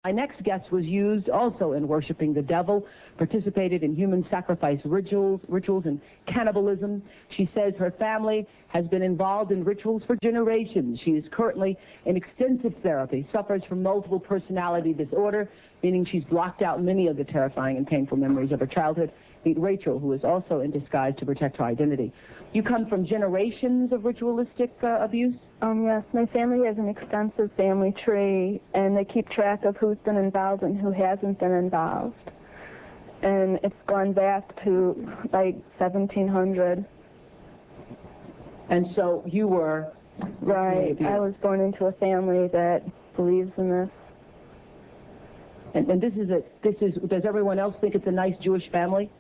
My next guest was used also in worshiping the devil, participated in human sacrifice rituals and cannibalism. She says her family has been involved in rituals for generations. She is currently in extensive therapy, suffers from multiple personality disorder, meaning she's blocked out many of the terrifying and painful memories of her childhood. Meet Rachel, who is also in disguise to protect her identity. You come from generations of ritualistic abuse? Yes, my family has an extensive family tree, and they keep track of who's been involved and who hasn't been involved. And it's gone back to, like, 1700. And so you were... Right, I was born into a family that believes in this. And does everyone else think it's a nice Jewish family?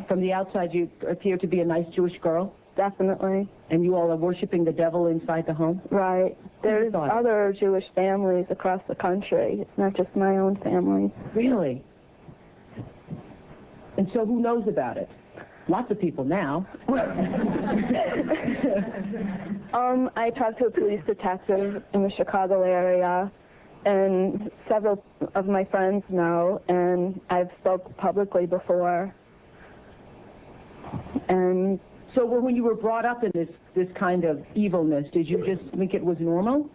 From the outside, you appear to be a nice Jewish girl? Definitely. And you all are worshiping the devil inside the home? Right. There's other Jewish families across the country. It's not just my own family. Really? And so who knows about it? Lots of people now. I talked to a police detective in the Chicago area, and several of my friends know, and I've spoke publicly before. And so when you were brought up in this kind of evilness, did you just think it was normal?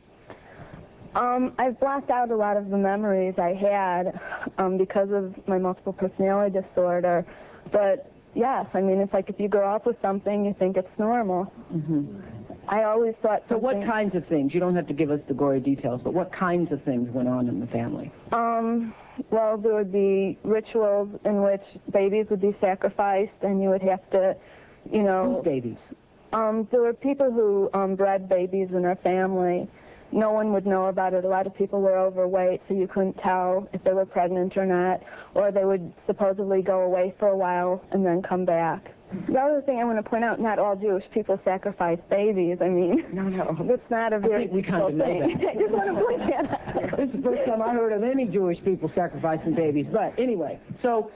I've blocked out a lot of the memories I had because of my multiple personality disorder. But yes, I mean, it's like if you grow up with something, you think it's normal. Mm-hmm. I always thought something... So what kinds of things? You don't have to give us the gory details, but what kinds of things went on in the family? Well, there would be rituals in which babies would be sacrificed, and you would have to, you know... Whose babies? There were people who bred babies in our family. No one would know about it. A lot of people were overweight, so you couldn't tell if they were pregnant or not, or they would supposedly go away for a while and then come back. The other thing I want to point out, not all Jewish people sacrifice babies. I mean, no. It's not a very difficult thing. I just want to point that out. This is the first time I heard of any Jewish people sacrificing babies. But anyway, so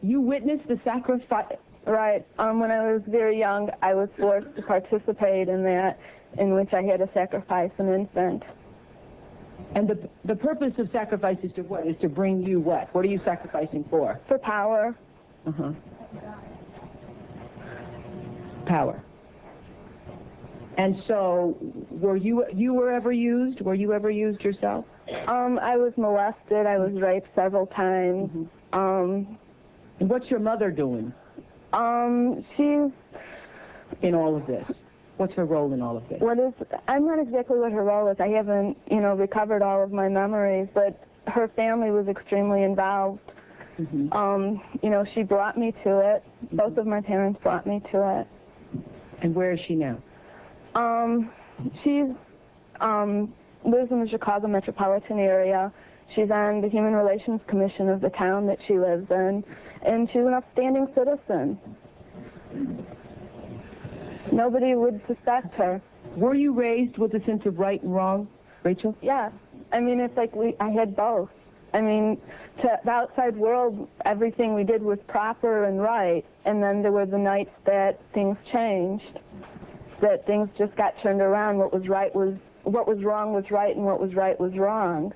you witnessed the sacrifice? Right. When I was very young, I was forced to participate in that, in which I had to sacrifice an infant. And the purpose of sacrifice is to what? Is to bring you what? What are you sacrificing for? For power. Uh-huh. Power. And so, were you ever used? Were you ever used yourself? I was molested. I was raped several times. Mm-hmm. And what's your mother doing? She's... In all of this? What's her role in all of this? I'm not exactly what her role is. I haven't, recovered all of my memories, but her family was extremely involved. Mm-hmm. She brought me to it. Mm-hmm. Both of my parents brought me to it. And where is she now? She lives in the Chicago metropolitan area. She's on the Human Relations Commission of the town that she lives in, and she's an upstanding citizen. Nobody would suspect her. Were you raised with a sense of right and wrong, Rachel? Yes. I mean, it's like I had both. I mean, to the outside world, everything we did was proper and right, and then there were the nights that things changed, that things just got turned around. What was wrong was right, and what was right was wrong.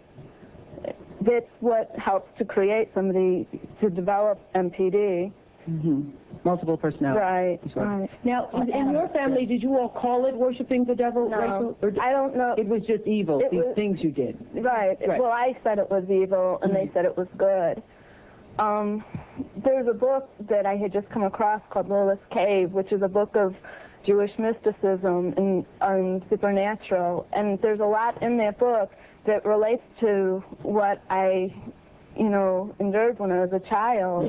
That's what helps to create somebody to develop MPD. Mm-hmm. Multiple personality. Right. Now, in your family, did you all call it worshiping the devil? No, Rachel? I don't know. It was just evil, these things you did. Right. Well, I said it was evil, and they said it was good. There's a book that I had just come across called Lilith's Cave, which is a book of Jewish mysticism and supernatural, and there's a lot in that book that relates to what I, endured when I was a child.